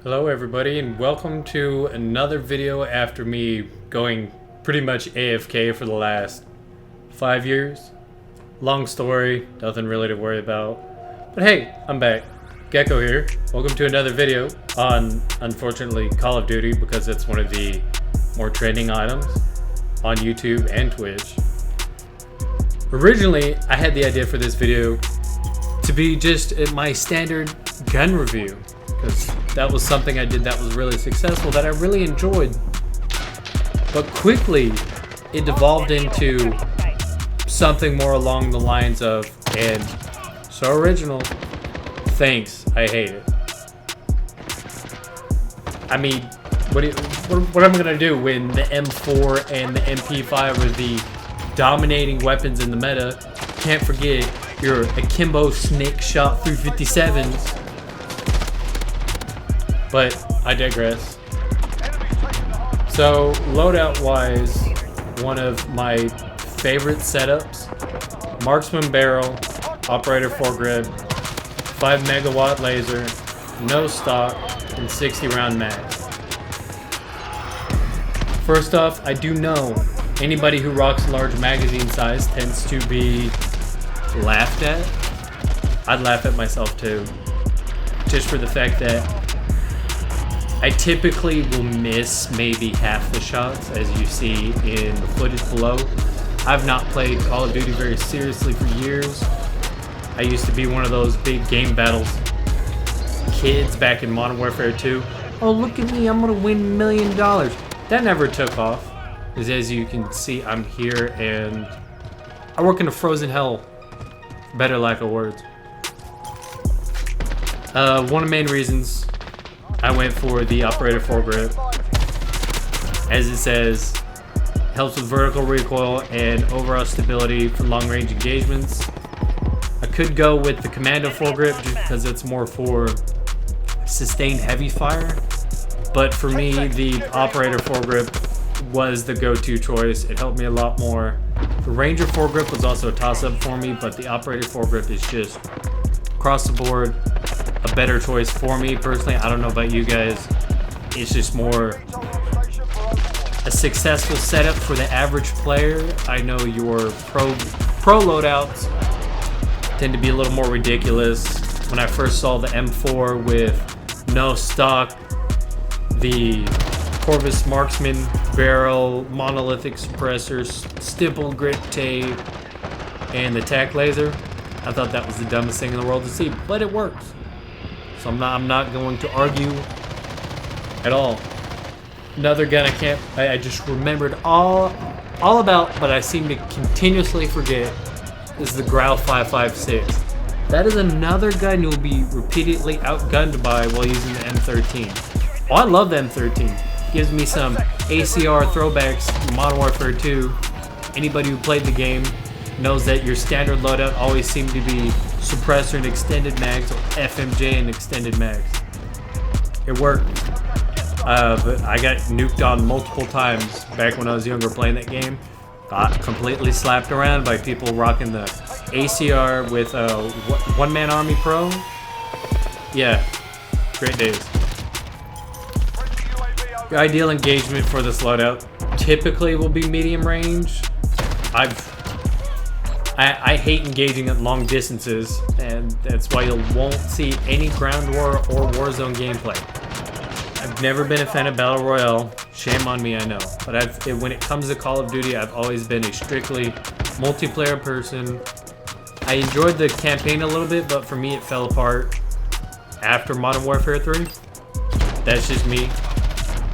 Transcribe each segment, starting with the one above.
Hello everybody and welcome to another video after me going pretty much AFK for the last 5 years. Long story, nothing really to worry about. But hey, I'm back. Gecko here. Welcome to another video on, unfortunately, Call of Duty because it's one of the more trending items on YouTube and Twitch. Originally, I had the idea for this video to be just my standard gun review, because that was something I did that was really successful, that I really enjoyed. But quickly, it devolved into something more along the lines of, and so original, thanks, I hate it. I mean, what am I gonna do when the M4 and the MP5 are the dominating weapons in the meta? Can't forget your akimbo snake shot 357s. But I digress. So loadout wise, one of my favorite setups: marksman barrel, operator foregrip, 5 megawatt laser, no stock, and 60 round mag. First off, I do know anybody who rocks large magazine size tends to be laughed at. I'd laugh at myself too, just for the fact that I typically will miss maybe half the shots, as you see in the footage below. I've not played Call of Duty very seriously for years. I used to be one of those big game battles kids back in Modern Warfare 2. Oh, look at me, I'm gonna win $1 million. That never took off, because as you can see, I'm here and I work in a frozen hell. Better lack of words. One of the main reasons I went for the operator foregrip, as it says, helps with vertical recoil and overall stability for long range engagements. I could go with the commando foregrip just because it's more for sustained heavy fire, but for me the operator foregrip was the go-to choice. It helped me a lot more. The ranger foregrip was also a toss-up for me, but the operator foregrip is just across the board a better choice for me personally. I don't know about you guys. It's just more a successful setup for the average player. I know your pro loadouts tend to be a little more ridiculous. When I first saw the M4 with no stock, the Corvus marksman barrel, monolithic suppressor, stippled grip tape, and the tac laser, I thought that was the dumbest thing in the world to see, but it works. So I'm not going to argue at all. Another gun I just remembered all about, but I seem to continuously forget, is the Grau 5.56. That is another gun you'll be repeatedly outgunned by while using the M13. Oh, I love the M13. Gives me some ACR throwbacks in Modern Warfare 2. Anybody who played the game knows that your standard loadout always seemed to be suppressor and extended mags, or FMJ and extended mags. It worked, but I got nuked on multiple times back when I was younger playing that game. Got completely slapped around by people rocking the ACR with a one-man army pro. Yeah, great days. Your ideal engagement for this loadout typically will be medium range. I hate engaging at long distances, and that's why you won't see any ground war or warzone gameplay. I've never been a fan of Battle Royale. Shame on me, I know. But when it comes to Call of Duty, I've always been a strictly multiplayer person. I enjoyed the campaign a little bit, but for me it fell apart after Modern Warfare 3. That's just me.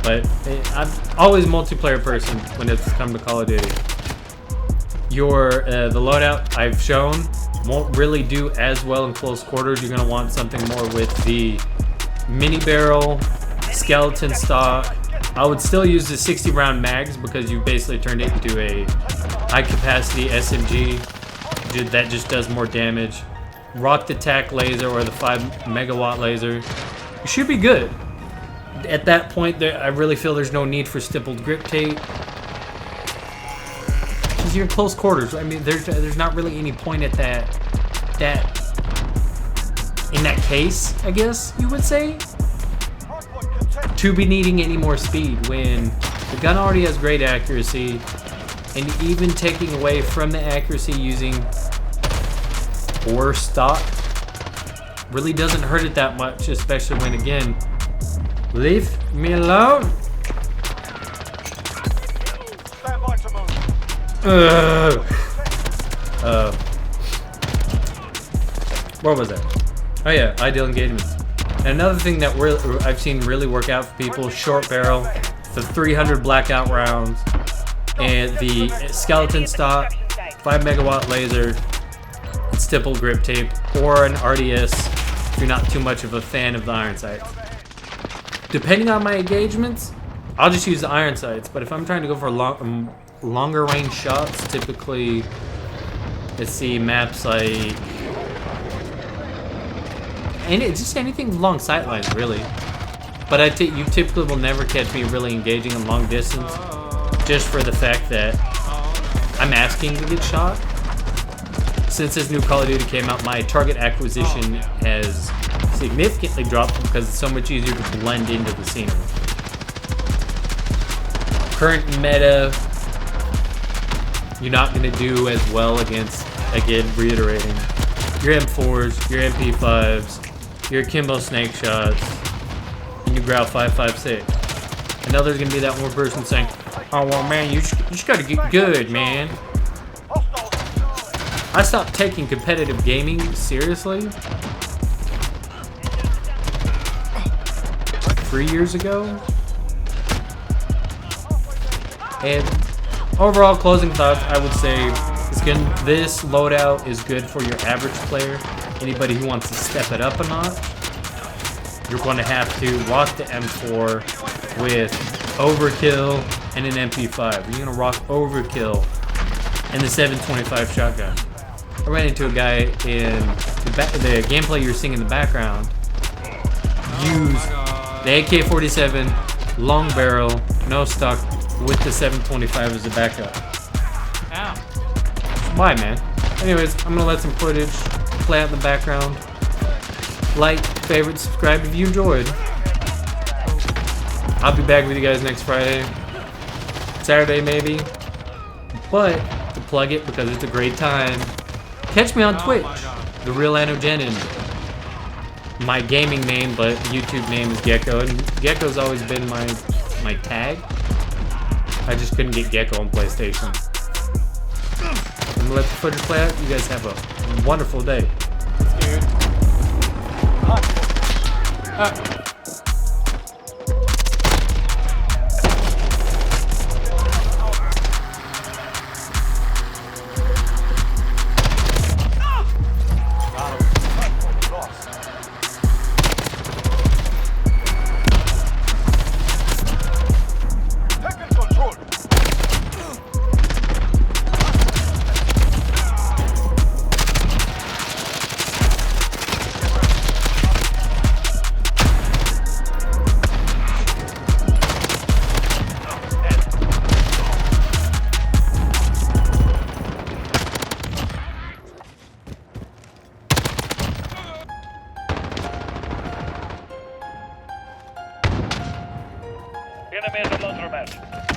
But I'm always a multiplayer person when it's come to Call of Duty. The loadout I've shown won't really do as well in close quarters. You're going to want something more with the mini barrel, skeleton stock. I would still use the 60 round mags because you basically turned it into a high capacity SMG that just does more damage. Rock the tac laser or the 5 megawatt laser. You should be good. At that point, I really feel there's no need for stippled grip tape. Because you're in close quarters. I mean, there's not really any point at that in that case, I guess you would say. to be needing any more speed when the gun already has great accuracy, and even taking away from the accuracy using worse stock really doesn't hurt it that much, especially when, again, leave me alone. Where was that? Oh yeah, ideal engagements. And another thing that I've seen really work out for people: short barrel, the 300 blackout rounds, and the skeleton stock, 5 megawatt laser, stipple grip tape, or an RDS if you're not too much of a fan of the iron sights. Depending on my engagements, I'll just use the iron sights. But if I'm trying to go for longer range shots, typically, let's see, maps like, and it's just anything long sightlines, really. But you typically will never catch me really engaging in long distance, just for the fact that I'm asking to get shot. Since this new Call of Duty came out, my target acquisition has significantly dropped because it's so much easier to blend into the scenery. Current meta, you're not going to do as well against, again, reiterating, your M4s, your MP5s, your Kimbo snake shots, and your Grau 5.56. I know there's going to be that one person saying, oh, well, man, you just got to get good, man. I stopped taking competitive gaming seriously 3 years ago. And overall, closing thoughts, I would say this loadout is good for your average player. Anybody who wants to step it up a notch, you're going to have to rock the M4 with overkill and an MP5. You're going to rock overkill and the 725 shotgun. I ran into a guy in the gameplay you're seeing in the background use the AK-47 long barrel, no stock, with the 725 as a backup. Ow. Why, man? Anyways, I'm gonna let some footage play out in the background. Like, favorite, subscribe if you enjoyed. I'll be back with you guys next Friday, Saturday maybe. But to plug it because it's a great time, catch me on Twitch, The Real Anogenin. My gaming name, but YouTube name is Gecko, and Gecko's always been my tag. I just couldn't get Gecko on PlayStation. I'm gonna let the footage play out. You guys have a wonderful day. Dude. Enemy in the laundromat.